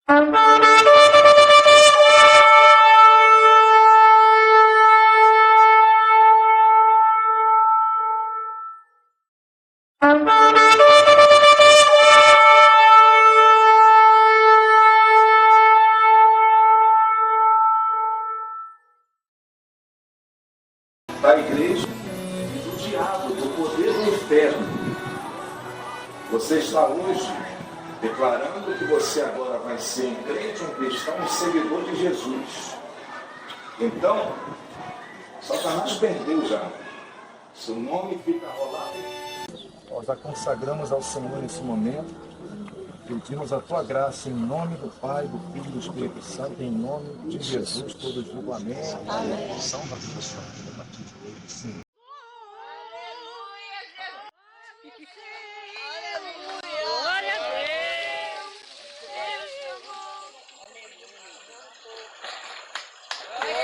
Da igreja e do diabo, do poder do inferno. Você está hoje declarando que você agora vai ser um crente, um cristão, um seguidor de Jesus. Então, Satanás perdeu já. Seu nome fica rolado. Nós a consagramos ao Senhor nesse momento. Pedimos a tua graça em nome do Pai, do Filho e do Espírito Santo, em nome de Jesus, todos digo amém. Amém. Salva a tua família a partir de hoje. Sim. Glória a Deus.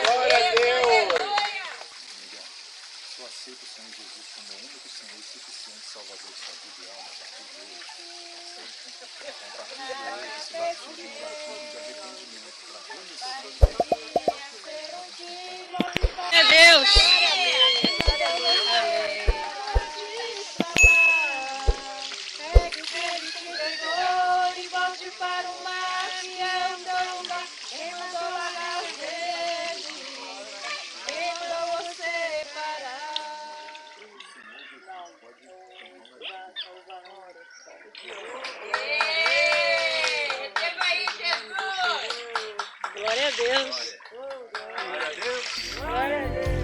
Glória a Deus. Só aceita o Senhor Jesus como o único Senhor e suficiente Salvador de sua vida e alma a partir de hoje. Compartilhe esse batismo de arrependimento para Glória a Deus. Glória a Deus. Glória a Deus. Glória a Deus.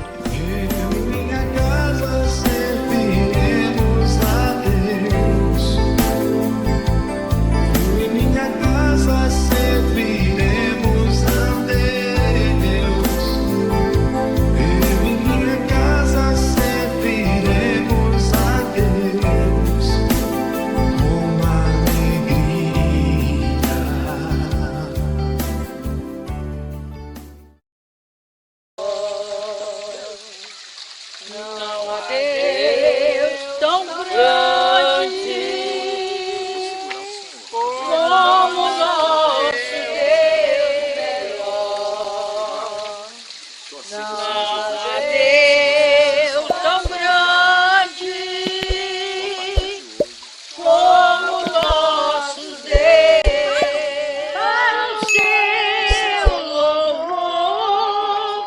Eu e minha casa serviremos a Deus. Eu e minha casa serviremos a Deus. Eu e minha casa serviremos a Deus com alegria. Não há Deus tão grande como nosso Deus. Não há Deus tão grande como nosso Deus. Para o seu louvor,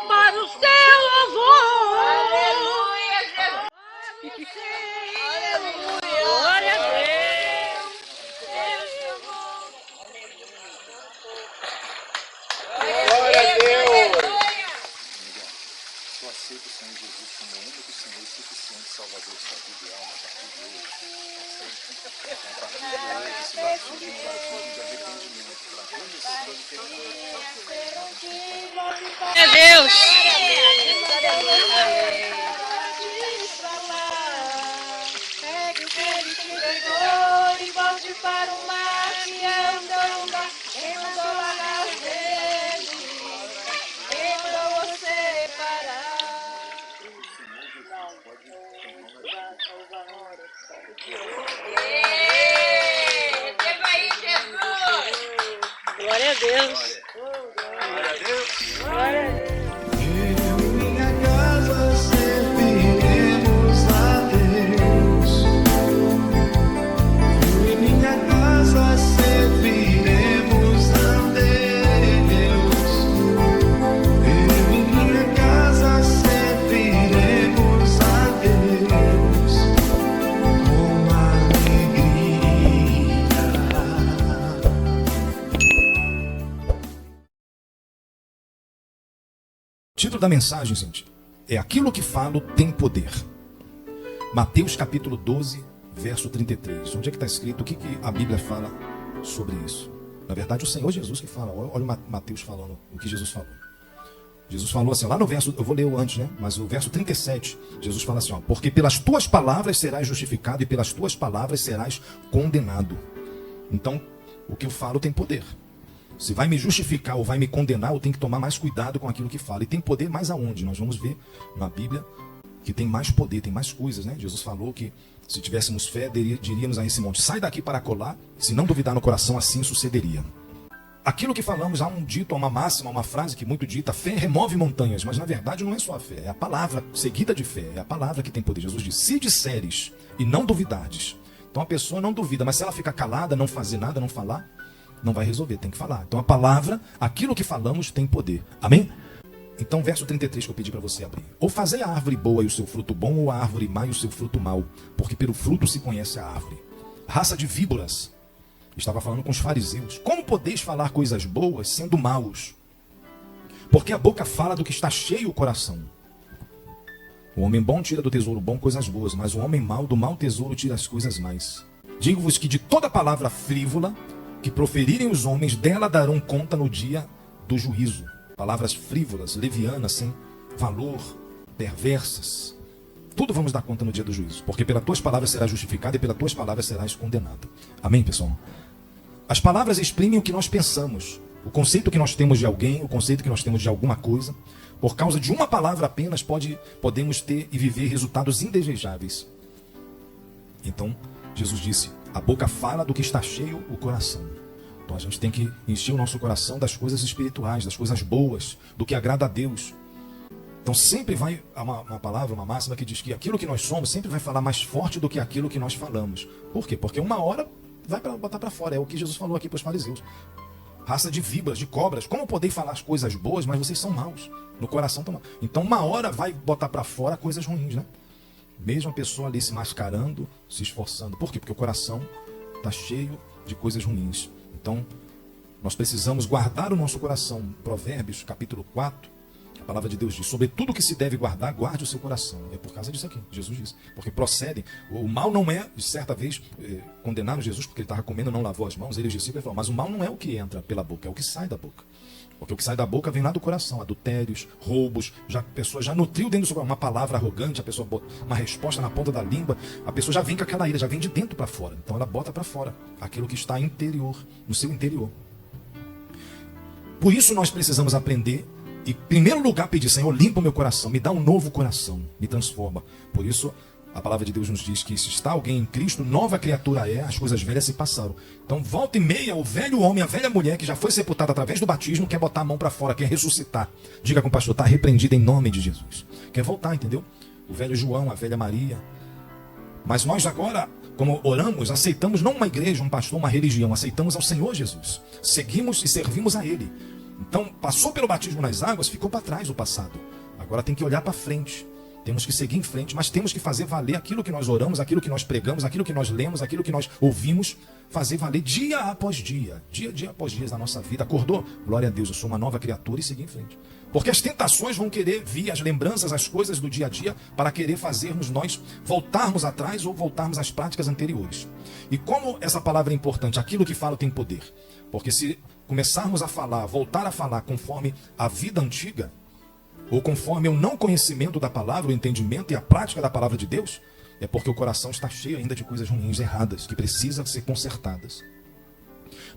para o seu louvor. Aleluia, Jesus. Aleluia. Glória a Deus. Glória a Deus. Só aceita o Senhor Jesus como o único Senhor e suficiente Salvador de sua vida e alma a partir de hoje. Compartilhe esse batismo de arrependimento para Glória a Deus. E volte para o mar que andou lá vezes, quem mandou você parar? Glória a Deus. Glória a Deus. Glória a Deus. Eu e minha casa serviremos a Deus. Eu e minha casa serviremos a Deus. Eu e minha casa serviremos a Deus com alegria. O título da mensagem, gente, é Aquilo que falo tem poder. Mateus capítulo 12, verso 33. Onde é que está escrito? O que a Bíblia fala sobre isso? Na verdade, o Senhor Jesus que fala. Olha o Mateus falando o que Jesus falou. Jesus falou assim, lá no verso, eu vou ler o antes, né? Mas o verso 37, Jesus fala assim, ó, porque pelas tuas palavras serás justificado e pelas tuas palavras serás condenado. Então, o que eu falo tem poder. Se vai me justificar ou vai me condenar, eu tenho que tomar mais cuidado com aquilo que falo. E tem poder mais aonde? Nós vamos ver na Bíblia que tem mais poder, tem mais coisas, né? Jesus falou que se tivéssemos fé, diríamos a esse monte, sai daqui para colar, se não duvidar no coração, assim sucederia. aquilo que falamos, há um dito, há uma máxima, uma frase que muito dita: fé remove montanhas, mas na verdade não é só a fé, é a palavra seguida de fé, é a palavra que tem poder. Jesus disse: se disseres e não duvidardes. Então a pessoa não duvida, mas se ela ficar calada, não fazer nada, não falar, não vai resolver, tem que falar. Então a palavra, aquilo que falamos tem poder. Amém? Então verso 33 que eu pedi para você abrir: ou fazei a árvore boa e o seu fruto bom, ou a árvore má e o seu fruto mau, porque pelo fruto se conhece a árvore. Raça de víboras, estava falando com os fariseus: como podeis falar coisas boas sendo maus? Porque a boca fala do que está cheio o coração. O homem bom tira do tesouro bom coisas boas, mas o homem mau do mau tesouro tira as coisas más. Digo-vos que de toda palavra frívola que proferirem os homens, dela darão conta no dia do juízo. Palavras frívolas, levianas, sem valor, perversas. Tudo vamos dar conta no dia do juízo, porque pelas tuas palavras serás justificado e pelas tuas palavras serás condenado. Amém, pessoal? As palavras exprimem o que nós pensamos, o conceito que nós temos de alguém, o conceito que nós temos de alguma coisa. Por causa de uma palavra apenas podemos ter e viver resultados indesejáveis. Então, Jesus disse: a boca fala do que está cheio o coração. Então a gente tem que encher o nosso coração das coisas espirituais, das coisas boas, do que agrada a Deus. Então sempre vai uma palavra, uma máxima que diz que aquilo que nós somos sempre vai falar mais forte do que aquilo que nós falamos. Por quê? Porque uma hora vai botar para fora. É o que Jesus falou aqui para os fariseus: raça de víboras, de cobras, como podeis falar as coisas boas, mas vocês são maus, no coração estão maus. Então uma hora vai botar para fora coisas ruins, né? Mesmo a pessoa ali se mascarando, se esforçando. Por quê? Porque o coração está cheio de coisas ruins. Então nós precisamos guardar o nosso coração. Provérbios capítulo 4, a palavra de Deus diz: sobre tudo que se deve guardar, guarde o seu coração. É por causa disso aqui, Jesus disse. Porque procedem, o mal não é, certa vez condenaram Jesus porque ele estava comendo, não lavou as mãos, ele e os discípulos falaram: mas o mal não é o que entra pela boca, é o que sai da boca. Porque o que sai da boca vem lá do coração: adultérios, roubos. A pessoa já nutriu dentro do seu coração uma palavra arrogante, a pessoa bota uma resposta na ponta da língua, a pessoa já vem com aquela ira, já vem de dentro para fora. Então ela bota para fora aquilo que está interior, no seu interior. Por isso nós precisamos aprender e, em primeiro lugar, pedir: Senhor, limpa o meu coração, me dá um novo coração, me transforma. Por isso a palavra de Deus nos diz que se está alguém em Cristo, nova criatura é, as coisas velhas se passaram. Então volta e meia, o velho homem, a velha mulher que já foi sepultada através do batismo, quer botar a mão para fora, quer ressuscitar. Diga com o pastor: está repreendido em nome de Jesus. Quer voltar, entendeu? O velho João, a velha Maria. Mas nós agora, como oramos, aceitamos não uma igreja, um pastor, uma religião, aceitamos ao Senhor Jesus. Seguimos e servimos a Ele. Então passou pelo batismo nas águas, ficou para trás o passado. Agora tem que olhar para frente. Temos que seguir em frente, mas temos que fazer valer aquilo que nós oramos, aquilo que nós pregamos, aquilo que nós lemos, aquilo que nós ouvimos, fazer valer dia após dia, dia após dia da nossa vida. Acordou? Glória a Deus, eu sou uma nova criatura, e seguir em frente. Porque as tentações vão querer vir, as lembranças, as coisas do dia a dia, para querer fazermos nós voltarmos atrás ou voltarmos às práticas anteriores. E como essa palavra é importante, aquilo que falo tem poder. Porque se começarmos a falar, voltar a falar conforme a vida antiga, ou conforme o não conhecimento da palavra, o entendimento e a prática da palavra de Deus, é porque o coração está cheio ainda de coisas ruins, erradas, que precisam ser consertadas.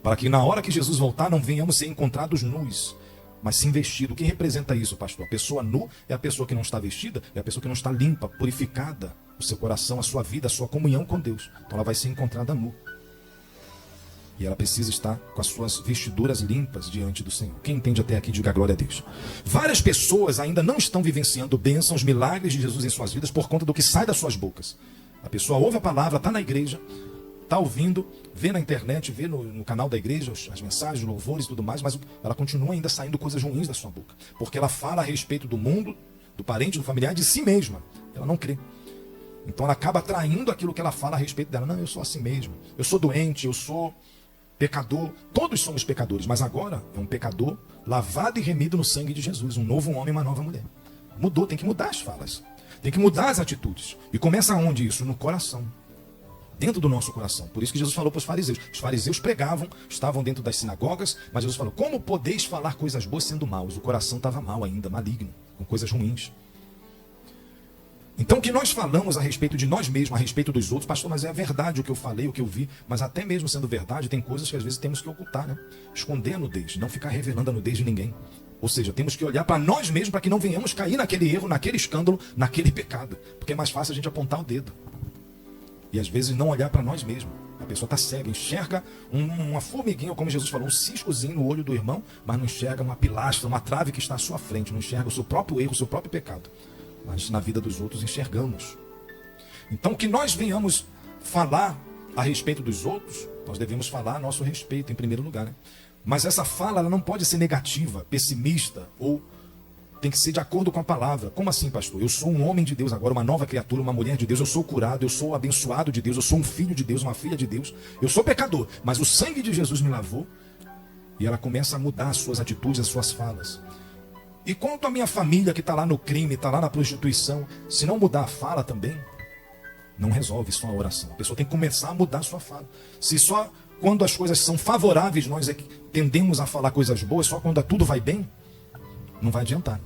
Para que na hora que Jesus voltar não venhamos ser encontrados nus, mas sim vestido. O que representa isso, pastor? A pessoa nu é a pessoa que não está vestida, é a pessoa que não está limpa, purificada, o seu coração, a sua vida, a sua comunhão com Deus. Então ela vai ser encontrada nu. E ela precisa estar com as suas vestiduras limpas diante do Senhor. Quem entende até aqui, diga glória a Deus. Várias pessoas ainda não estão vivenciando bênçãos, milagres de Jesus em suas vidas por conta do que sai das suas bocas. A pessoa ouve a palavra, está na igreja, está ouvindo, vê na internet, vê no canal da igreja as mensagens, os louvores e tudo mais, mas ela continua ainda saindo coisas ruins da sua boca. Porque ela fala a respeito do mundo, do parente, do familiar, de si mesma. Ela não crê. Então ela acaba traindo aquilo que ela fala a respeito dela. Não, eu sou assim mesmo. Eu sou doente, eu sou pecador. Todos somos pecadores, mas agora é um pecador lavado e remido no sangue de Jesus. Um novo homem, uma nova mulher. Mudou, tem que mudar as falas. Tem que mudar as atitudes. E começa onde isso? No coração. Dentro do nosso coração. Por isso que Jesus falou para os fariseus. Os fariseus pregavam, estavam dentro das sinagogas, mas Jesus falou: como podeis falar coisas boas sendo maus? O coração estava mal ainda, maligno, com coisas ruins. Então o que nós falamos a respeito de nós mesmos, a respeito dos outros, pastor, mas é verdade o que eu falei, o que eu vi, mas até mesmo sendo verdade, tem coisas que às vezes temos que ocultar, né? Esconder a nudez, não ficar revelando a nudez de ninguém. Ou seja, temos que olhar para nós mesmos para que não venhamos cair naquele erro, naquele escândalo, naquele pecado. Porque é mais fácil a gente apontar o dedo. E às vezes não olhar para nós mesmos. A A pessoa está cega, enxerga uma formiguinha, ou como Jesus falou, um ciscozinho no olho do irmão, mas não enxerga uma pilastra, uma trave que está à sua frente, não enxerga o seu próprio erro, o seu próprio pecado. Mas na vida dos outros enxergamos. Então que nós venhamos falar a respeito dos outros, nós devemos falar a nosso respeito em primeiro lugar, né? Mas essa fala ela não pode ser negativa, pessimista, ou tem que ser de acordo com a palavra. Como assim, pastor? Eu sou um homem de Deus agora, uma nova criatura, uma mulher de Deus, eu sou curado, eu sou abençoado de Deus, eu sou um filho de Deus, uma filha de Deus, eu sou pecador, mas o sangue de Jesus me lavou. E ela começa a mudar as suas atitudes, as suas falas. E quanto à minha família que está lá no crime, está lá na prostituição, se não mudar a fala também, não resolve só a oração. A pessoa tem que começar a mudar a sua fala. Se só quando as coisas são favoráveis nós é que tendemos a falar coisas boas, só quando tudo vai bem, não vai adiantar.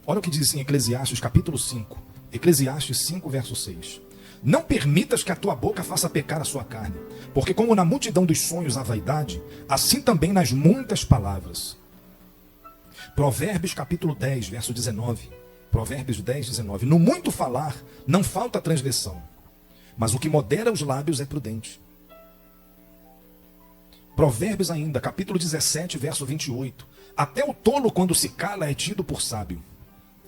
Olha o que diz em Eclesiastes capítulo 5. Eclesiastes 5, verso 6. Não permitas que a tua boca faça pecar a sua carne, porque como na multidão dos sonhos há vaidade, assim também nas muitas palavras. Provérbios capítulo 10, verso 19. Provérbios 10, 19. No muito falar não falta transgressão, mas o que modera os lábios é prudente. Provérbios ainda, capítulo 17, verso 28. Até o tolo, quando se cala, é tido por sábio.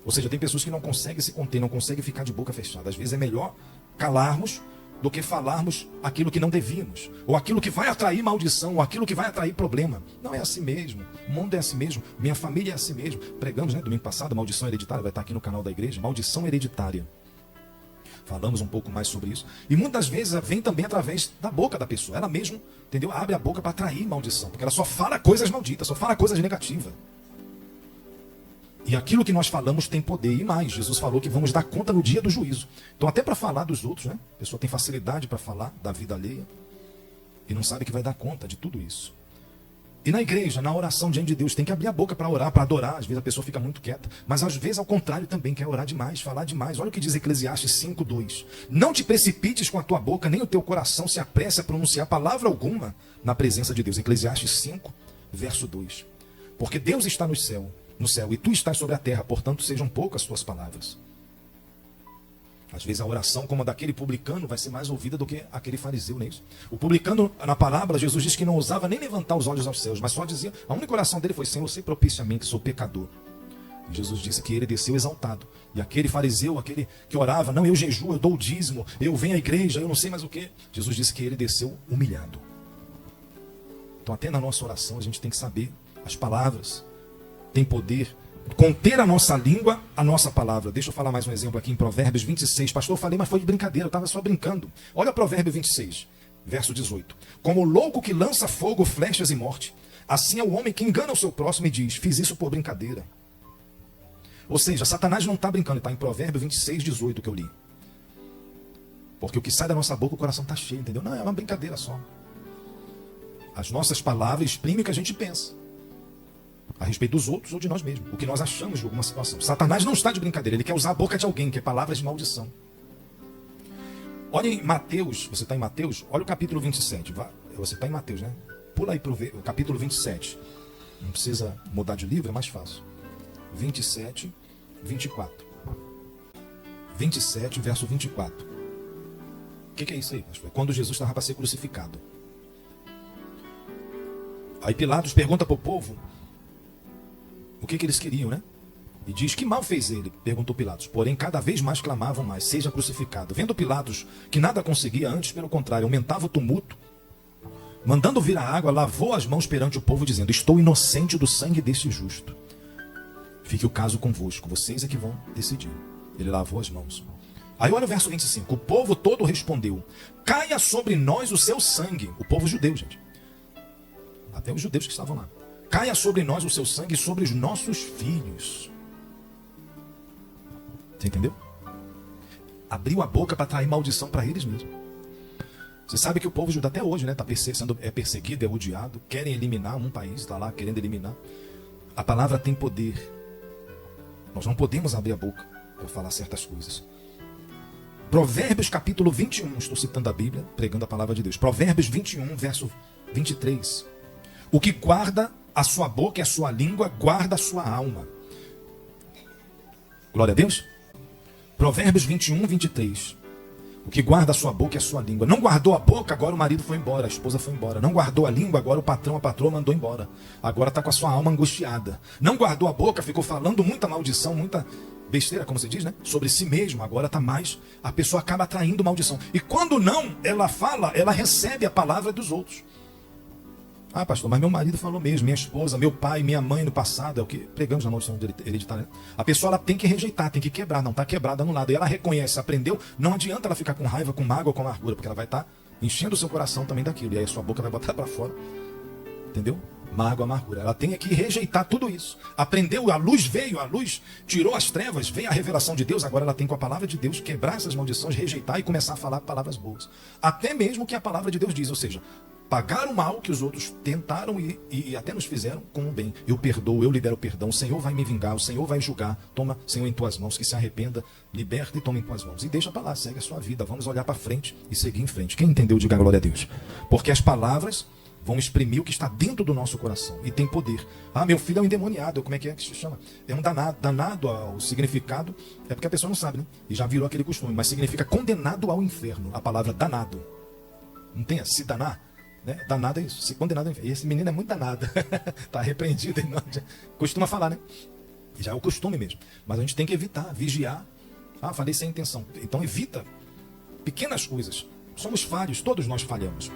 Ou seja, tem pessoas que não conseguem se conter, não conseguem ficar de boca fechada. Às vezes é melhor calarmos do que falarmos aquilo que não devíamos, ou aquilo que vai atrair maldição, ou aquilo que vai atrair problema. Não é assim mesmo, o mundo é assim mesmo, minha família é assim mesmo. Pregamos, né, domingo passado, maldição hereditária, vai estar aqui no canal da igreja, maldição hereditária. Falamos um pouco mais sobre isso. E muitas vezes vem também através da boca da pessoa. Ela mesmo, entendeu? Abre a boca para atrair maldição, porque ela só fala coisas malditas, só fala coisas negativas. E aquilo que nós falamos tem poder. E mais, Jesus falou que vamos dar conta no dia do juízo. Então até para falar dos outros, né? A pessoa tem facilidade para falar da vida alheia e não sabe que vai dar conta de tudo isso. E na igreja, na oração diante de Deus, tem que abrir a boca para orar, para adorar. Às vezes a pessoa fica muito quieta, mas às vezes ao contrário também, quer orar demais, falar demais. Olha o que diz Eclesiastes 5:2. Não te precipites com a tua boca, nem o teu coração se apresse a pronunciar palavra alguma na presença de Deus. Eclesiastes 5, verso 2. Porque Deus está no céu, e tu estás sobre a terra, portanto sejam poucas as tuas palavras. Às vezes a oração como a daquele publicano vai ser mais ouvida do que aquele fariseu, não é isso? O publicano, na palavra, Jesus disse que não ousava nem levantar os olhos aos céus, mas só dizia, a única oração dele foi, Senhor, sei propício a mim, que sou pecador. E Jesus disse que ele desceu exaltado. E aquele fariseu, aquele que orava, não, eu jejuo, eu dou o dízimo, eu venho à igreja, eu não sei mais o que. Jesus disse que ele desceu humilhado. Então até na nossa oração a gente tem que saber as palavras. Tem poder. Conter a nossa língua, a nossa palavra. Deixa eu falar mais um exemplo aqui em Provérbios 26. Pastor, eu falei, mas foi de brincadeira, eu estava só brincando. Olha Provérbio 26, verso 18. Como o louco que lança fogo, flechas e morte, assim é o homem que engana o seu próximo e diz, fiz isso por brincadeira. Ou seja, Satanás não está brincando, está em Provérbio 26, 18 que eu li. Porque o que sai da nossa boca, o coração está cheio, entendeu? Não, é uma brincadeira só. As nossas palavras exprimem o que a gente pensa a respeito dos outros ou de nós mesmos, o que nós achamos de alguma situação. Satanás não está de brincadeira, ele quer usar a boca de alguém, que é palavras de maldição. Olha em Mateus, você está em Mateus? Olha o capítulo 27, você está em Mateus, né? Pula aí para o capítulo 27, não precisa mudar de livro, é mais fácil. 27, 24. 27, verso 24. O que é isso aí, pastor? É quando Jesus estava para ser crucificado. Aí Pilatos pergunta para o povo o que eles queriam, né? E diz, que mal fez ele? Perguntou Pilatos. Porém, cada vez mais clamavam mais, seja crucificado. Vendo Pilatos que nada conseguia, antes, pelo contrário, aumentava o tumulto, mandando vir a água, lavou as mãos perante o povo, dizendo, estou inocente do sangue deste justo. Fique o caso convosco, vocês é que vão decidir. Ele lavou as mãos. Aí olha o verso 25. O povo todo respondeu, caia sobre nós o seu sangue. O povo judeu, gente. Até os judeus que estavam lá. Caia sobre nós o seu sangue e sobre os nossos filhos. Você entendeu? Abriu a boca para trair maldição para eles mesmos. Você sabe que o povo judeu até hoje, né, é perseguido, é odiado. Querem eliminar um país, está lá querendo eliminar. A palavra tem poder. Nós não podemos abrir a boca para falar certas coisas. Provérbios capítulo 21, estou citando a Bíblia, pregando a palavra de Deus. Provérbios 21, verso 23. O que guarda a sua boca e a sua língua, guarda a sua alma. Glória a Deus. Provérbios 21, 23. O que guarda a sua boca é a sua língua. Não guardou a boca, agora o marido foi embora, a esposa foi embora. Não guardou a língua, agora o patrão, a patroa mandou embora. Agora está com a sua alma angustiada. Não guardou a boca, ficou falando muita maldição, muita besteira, como se diz, né? Sobre si mesmo. Agora está mais, a pessoa acaba atraindo maldição. E quando não, ela fala, ela recebe a palavra dos outros. Ah, pastor, mas meu marido falou mesmo, minha esposa, meu pai, minha mãe no passado, é o que pregamos na maldição hereditária. A pessoa ela tem que rejeitar, tem que quebrar, não está quebrada no lado. E ela reconhece, aprendeu, não adianta ela ficar com raiva, com mágoa, com amargura, porque ela vai estar enchendo o seu coração também daquilo. E aí a sua boca vai botar para fora. Entendeu? Mágoa, amargura. Ela tem que rejeitar tudo isso. Aprendeu, a luz veio, a luz tirou as trevas, veio a revelação de Deus. Agora ela tem com a palavra de Deus quebrar essas maldições, rejeitar e começar a falar palavras boas. Até mesmo que a palavra de Deus diz, ou seja, pagar o mal que os outros tentaram e até nos fizeram com o bem. Eu perdoo, eu libero o perdão. O Senhor vai me vingar, o Senhor vai julgar. Toma, Senhor, em tuas mãos, que se arrependa, liberta e toma em tuas mãos. E deixa para lá, segue a sua vida. Vamos olhar para frente e seguir em frente. Quem entendeu, diga glória a Deus. Porque as palavras vão exprimir o que está dentro do nosso coração. E tem poder. Ah, meu filho é um endemoniado. Como é que se chama? É um danado. Danado ao significado. É porque a pessoa não sabe, né? E já virou aquele costume. Mas significa condenado ao inferno. A palavra danado. Não tem se danar? Né? Danado é isso, se condenado é inferno. E esse menino é muito danado. Está repreendido. Costuma falar, né? Já é o costume mesmo. Mas a gente tem que evitar, vigiar. Ah, falei sem intenção. Então evita pequenas coisas. Somos falhos, todos nós falhamos.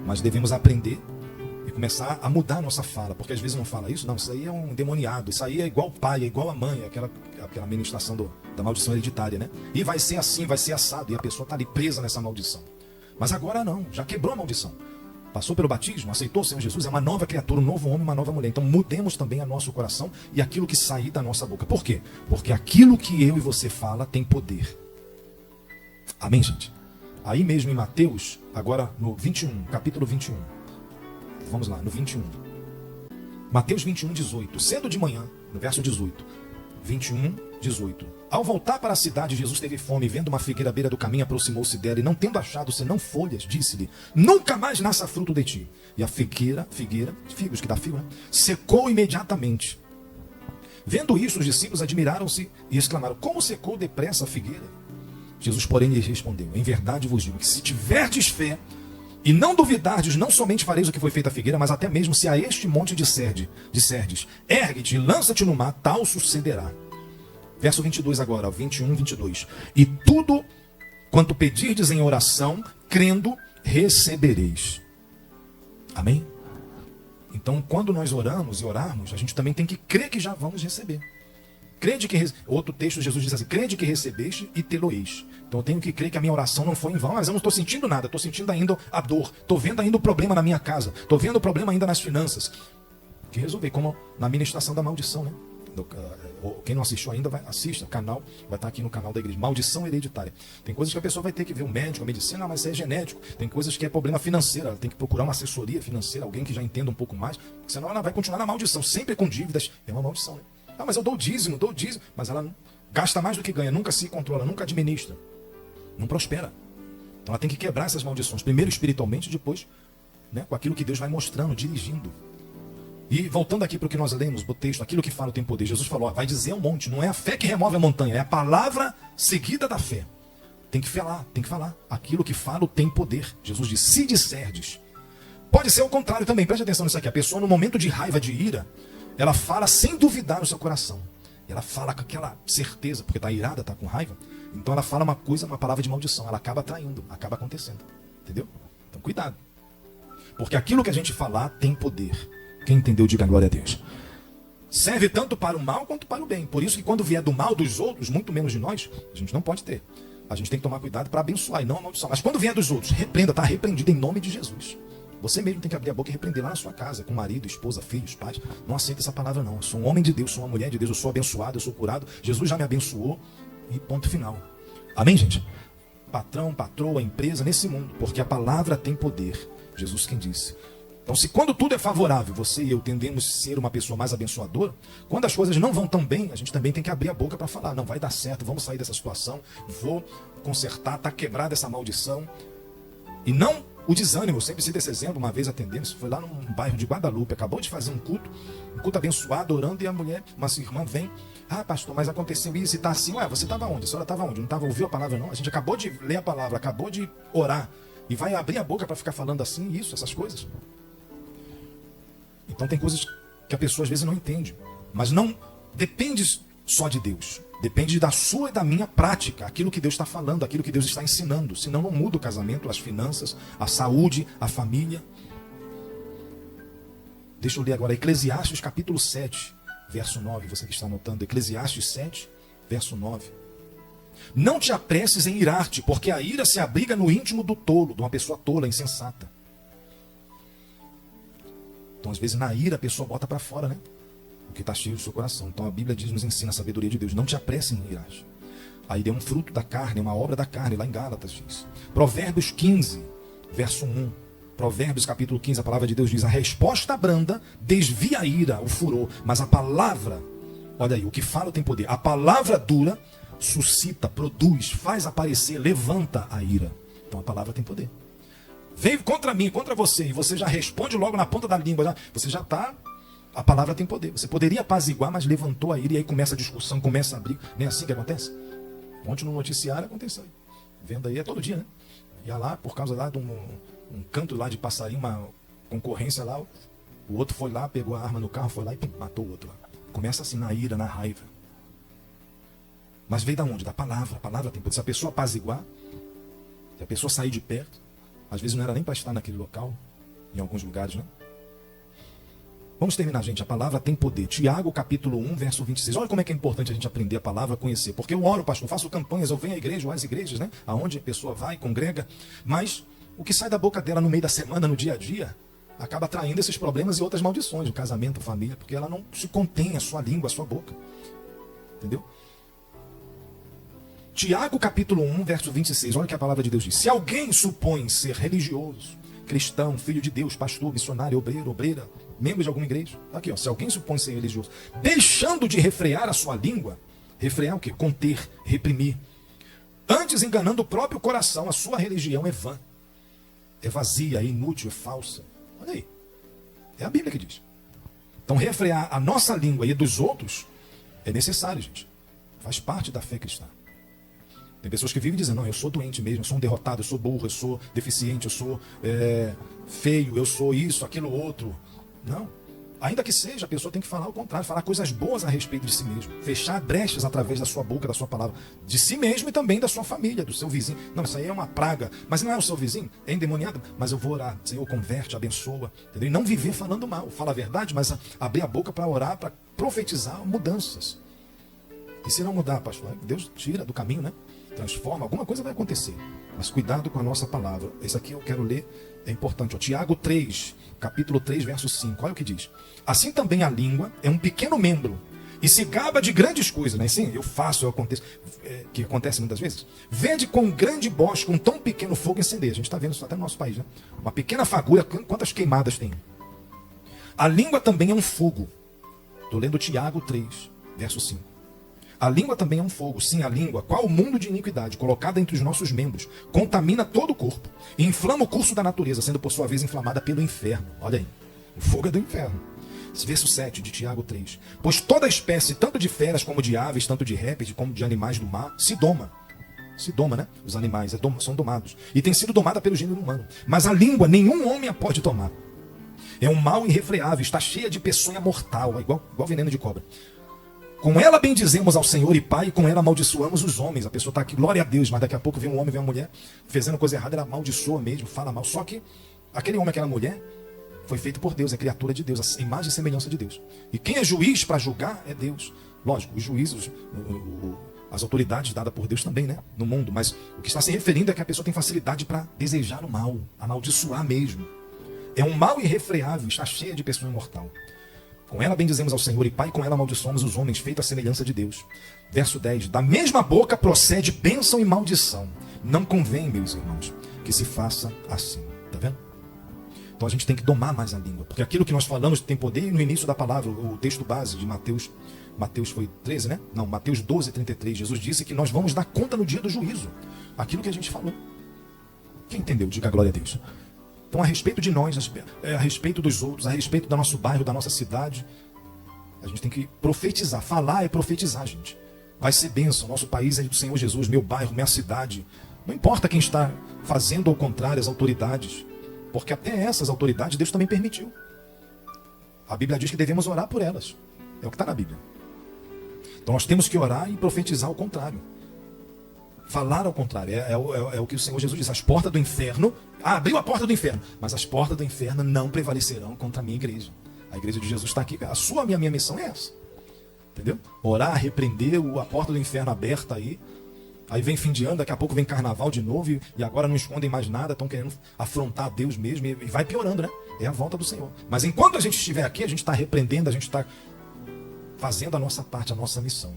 Mas devemos aprender e começar a mudar a nossa fala. Porque às vezes não fala isso. Não, isso aí é um endemoniado. Isso aí é igual o pai, é igual a mãe. Aquela ministração da maldição hereditária, né? E vai ser assim, vai ser assado. E a pessoa está ali presa nessa maldição. Mas agora não, já quebrou a maldição. Passou pelo batismo, aceitou o Senhor Jesus, é uma nova criatura, um novo homem, uma nova mulher. Então mudemos também a nosso coração e aquilo que sair da nossa boca. Por quê? Porque aquilo que eu e você fala tem poder. Amém, gente? Aí mesmo em Mateus, agora no 21, capítulo 21. Vamos lá, no 21. Mateus 21, 18. Cedo de manhã, no verso 18. 21, 18. Ao voltar para a cidade, Jesus teve fome, vendo uma figueira à beira do caminho, aproximou-se dela, e não tendo achado senão folhas, disse-lhe, nunca mais nasça fruto de ti. E a figueira, figos que dá figo, né? Secou imediatamente. Vendo isso, os discípulos admiraram-se e exclamaram, como secou depressa a figueira? Jesus, porém, lhes respondeu, em verdade vos digo, que se tiverdes fé, e não duvidardes, não somente fareis o que foi feito à figueira, mas até mesmo se a este monte disserdes, ergue-te e lança-te no mar, tal sucederá. Verso 22 agora, 21, 22. E tudo quanto pedirdes em oração, crendo, recebereis. Amém? Então, quando nós oramos e orarmos, a gente também tem que crer que já vamos receber. Crede que outro texto, Jesus diz assim, crede que recebeste e tê-lo-eis. Então eu tenho que crer que a minha oração não foi em vão, mas eu não estou sentindo nada, estou sentindo ainda a dor, estou vendo ainda o problema na minha casa, estou vendo o problema ainda nas finanças. Que resolver, como na ministração da maldição, né? Quem não assistiu ainda, assista, o canal vai estar aqui no canal da igreja, maldição hereditária. Tem coisas que a pessoa vai ter que ver um médico, a medicina, mas isso é genético. Tem coisas que é problema financeiro, ela tem que procurar uma assessoria financeira, alguém que já entenda um pouco mais, senão ela vai continuar na maldição, sempre com dívidas, é uma maldição, né? Ah, mas eu dou dízimo, mas ela não gasta mais do que ganha, nunca se controla, nunca administra, não prospera. Então ela tem que quebrar essas maldições, primeiro espiritualmente, depois, né, com aquilo que Deus vai mostrando, dirigindo. E voltando aqui para o que nós lemos, o texto, aquilo que fala tem poder. Jesus falou, vai dizer ao monte, não é a fé que remove a montanha, é a palavra seguida da fé. Tem que falar. Aquilo que falo tem poder. Jesus disse, se disserdes. Pode ser o contrário também, preste atenção nisso aqui. A pessoa no momento de raiva, de ira, ela fala sem duvidar no seu coração. Ela fala com aquela certeza, porque está irada, está com raiva. Então ela fala uma coisa, uma palavra de maldição. Ela acaba atraindo, acaba acontecendo. Entendeu? Então cuidado. Porque aquilo que a gente falar tem poder. Quem entendeu, diga glória a Deus. Serve tanto para o mal quanto para o bem. Por isso que quando vier do mal dos outros, muito menos de nós, a gente não pode ter. A gente tem que tomar cuidado para abençoar e não amaldiçoar. Mas quando vier dos outros, repreenda, está repreendido em nome de Jesus. Você mesmo tem que abrir a boca e repreender lá na sua casa, com marido, esposa, filhos, pais. Não aceita essa palavra não. Eu sou um homem de Deus, sou uma mulher de Deus, eu sou abençoado, eu sou curado. Jesus já me abençoou e ponto final. Amém, gente? Patrão, patroa, empresa, nesse mundo, porque a palavra tem poder. Jesus quem disse. Então, se quando tudo é favorável, você e eu tendemos a ser uma pessoa mais abençoadora, quando as coisas não vão tão bem, a gente também tem que abrir a boca para falar, não vai dar certo, vamos sair dessa situação, vou consertar, está quebrada essa maldição. E não O desânimo, eu sempre cito esse exemplo, uma vez atendendo, foi lá num bairro de Guadalupe, acabou de fazer um culto abençoado, orando, e a mulher, uma irmã vem, ah, pastor, mas aconteceu isso e tá assim, ué, você estava onde? A senhora estava onde? Não estava ouvindo a palavra não? A gente acabou de ler a palavra, acabou de orar, e vai abrir a boca para ficar falando assim, isso, essas coisas. Então tem coisas que a pessoa às vezes não entende, mas não depende só de Deus. Depende da sua e da minha prática, aquilo que Deus está falando, aquilo que Deus está ensinando. Senão não muda o casamento, as finanças, a saúde, a família. Deixa eu ler agora Eclesiastes capítulo 7, verso 9. Você que está anotando, Eclesiastes 7, verso 9. Não te apresses em irar-te, porque a ira se abriga no íntimo do tolo, de uma pessoa tola, insensata. Então às vezes na ira a pessoa bota para fora, né? O que está cheio do seu coração. Então a Bíblia nos ensina a sabedoria de Deus. Não te apresse em irar. A ira é um fruto da carne, uma obra da carne, lá em Gálatas diz. Provérbios 15, verso 1. Provérbios capítulo 15, a palavra de Deus diz: a resposta branda desvia a ira, o furor, mas a palavra, olha aí, o que fala tem poder. A palavra dura suscita, produz, faz aparecer, levanta a ira. Então a palavra tem poder. Veio contra mim, contra você, e você já responde logo na ponta da língua. Você já está... A palavra tem poder. Você poderia apaziguar, mas levantou a ira, e aí começa a discussão, começa a briga. Nem assim que acontece? Ontem no noticiário aconteceu. Vendo aí é todo dia, né? Ia lá, por causa lá de um canto lá de passarinho, uma concorrência lá, o outro foi lá, pegou a arma no carro, foi lá e pum, matou o outro lá. Começa assim na ira, na raiva. Mas veio da onde? Da palavra. A palavra tem poder. Se a pessoa apaziguar, se a pessoa sair de perto, às vezes não era nem para estar naquele local, em alguns lugares, né? Vamos terminar, gente. A palavra tem poder. Tiago, capítulo 1, verso 26. Olha como é que é importante a gente aprender a palavra, conhecer. Porque eu oro, pastor, faço campanhas, eu venho à igreja, ou às igrejas, né? Aonde a pessoa vai, congrega. Mas o que sai da boca dela no meio da semana, no dia a dia, acaba traindo esses problemas e outras maldições. O casamento, a família, porque ela não se contém a sua língua, a sua boca. Entendeu? Tiago, capítulo 1, verso 26. Olha o que a palavra de Deus diz. Se alguém supõe ser religioso, cristão, filho de Deus, pastor, missionário, obreiro, obreira, membro de alguma igreja. Aqui, ó, se alguém supõe ser religioso, deixando de refrear a sua língua, refrear o quê? Conter, reprimir. Antes enganando o próprio coração, a sua religião é vã, é vazia, é inútil, é falsa. Olha aí. É a Bíblia que diz. Então refrear a nossa língua e a dos outros é necessário, gente. Faz parte da fé cristã. Tem pessoas que vivem dizendo, não, eu sou doente mesmo, eu sou um derrotado, eu sou burro, eu sou deficiente, eu sou feio, eu sou isso, aquilo, outro. Não. Ainda que seja, a pessoa tem que falar o contrário, falar coisas boas a respeito de si mesmo. Fechar brechas através da sua boca, da sua palavra. De si mesmo e também da sua família, do seu vizinho. Não, isso aí é uma praga. Mas não é o seu vizinho? É endemoniado? Mas eu vou orar. Senhor, converte, abençoa. Entendeu? E não viver falando mal. Fala a verdade, mas abrir a boca para orar, para profetizar mudanças. E se não mudar, pastor, Deus tira do caminho, né? Transforma, alguma coisa vai acontecer. Mas cuidado com a nossa palavra. Esse aqui eu quero ler, é importante. Ó. Tiago 3, capítulo 3, verso 5. Olha o que diz. Assim também a língua é um pequeno membro e se gaba de grandes coisas, né? Sim, eu faço, eu aconteço, que acontece muitas vezes. Vede com um grande bosque, um tão pequeno fogo incender. A gente está vendo isso até no nosso país, né? Uma pequena fagulha, quantas queimadas tem? A língua também é um fogo. Estou lendo Tiago 3, verso 5. A língua também é um fogo. Sim, a língua, qual o mundo de iniquidade, colocada entre os nossos membros, contamina todo o corpo e inflama o curso da natureza, sendo por sua vez inflamada pelo inferno. Olha aí, o fogo é do inferno. Verso 7 de Tiago 3. Pois toda espécie, tanto de feras como de aves, tanto de répteis como de animais do mar, se doma. Se doma, né? Os animais são domados. E tem sido domada pelo gênero humano. Mas a língua, nenhum homem a pode tomar. É um mal irrefreável, está cheia de peçonha mortal, igual veneno de cobra. Com ela bendizemos ao Senhor e Pai, e com ela amaldiçoamos os homens. A pessoa está aqui, glória a Deus, mas daqui a pouco vem um homem, vem uma mulher, fazendo coisa errada, ela amaldiçoa mesmo, fala mal. Só que aquele homem, aquela mulher, foi feito por Deus, é criatura de Deus, a imagem e semelhança de Deus. E quem é juiz para julgar é Deus. Lógico, os juízes, as autoridades dadas por Deus também, né, no mundo. Mas o que está se referindo é que a pessoa tem facilidade para desejar o mal, amaldiçoar mesmo. É um mal irrefreável, está cheia de pessoa imortal. Com ela bendizemos ao Senhor e Pai, com ela amaldiçoamos os homens, feito à semelhança de Deus. Verso 10. Da mesma boca procede bênção e maldição. Não convém, meus irmãos, que se faça assim. Está vendo? Então a gente tem que domar mais a língua. Porque aquilo que nós falamos tem poder. E no início da palavra, o texto base de Mateus foi 13, né? Não, Mateus 12, 33. Jesus disse que nós vamos dar conta no dia do juízo. Aquilo que a gente falou. Quem entendeu? Diga glória a Deus. Então, a respeito de nós, a respeito dos outros, a respeito do nosso bairro, da nossa cidade, a gente tem que profetizar. Falar é profetizar, gente. Vai ser bênção. Nosso país é do Senhor Jesus, meu bairro, minha cidade. Não importa quem está fazendo ao contrário, as autoridades. Porque até essas autoridades Deus também permitiu. A Bíblia diz que devemos orar por elas. É o que está na Bíblia. Então nós temos que orar e profetizar ao contrário. Falar ao contrário. É o que o Senhor Jesus diz. As portas do inferno... abriu a porta do inferno. Mas as portas do inferno não prevalecerão contra a minha igreja. A igreja de Jesus está aqui. A minha missão é essa. Entendeu? Orar, repreender a porta do inferno aberta aí. Aí vem fim de ano, daqui a pouco vem carnaval de novo e agora não escondem mais nada, estão querendo afrontar Deus mesmo e vai piorando, né? É a volta do Senhor. Mas enquanto a gente estiver aqui, a gente está repreendendo, a gente está fazendo a nossa parte, a nossa missão.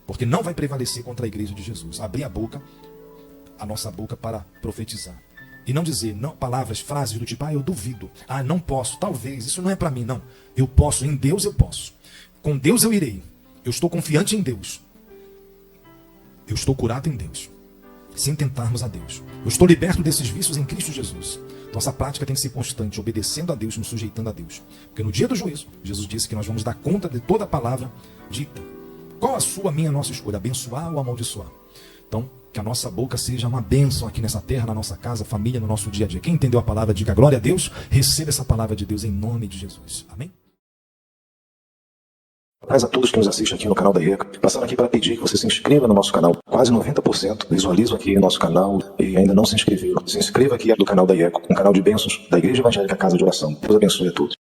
Porque não vai prevalecer contra a igreja de Jesus. Abrir a nossa boca para profetizar. E não dizer palavras, frases do tipo, eu duvido, não posso, talvez, isso não é para mim, não. Eu posso, em Deus eu posso. Com Deus eu irei. Eu estou confiante em Deus. Eu estou curado em Deus, sem tentarmos a Deus. Eu estou liberto desses vícios em Cristo Jesus. Então essa prática tem que ser constante, obedecendo a Deus, nos sujeitando a Deus. Porque no dia do juízo, Jesus disse que nós vamos dar conta de toda a palavra dita. Qual a sua, minha, nossa escolha? Abençoar ou amaldiçoar? Então, que a nossa boca seja uma bênção aqui nessa terra, na nossa casa, família, no nosso dia a dia. Quem entendeu a palavra, diga glória a Deus. Receba essa palavra de Deus em nome de Jesus. Amém? Mas a todos que nos assistem aqui no canal da IECA, passando aqui para pedir que você se inscreva no nosso canal. Quase 90% visualizam aqui o nosso canal e ainda não se inscreveram. Se inscreva aqui no canal da IECA, um canal de bênçãos da Igreja Evangélica Casa de Oração. Deus abençoe a todos.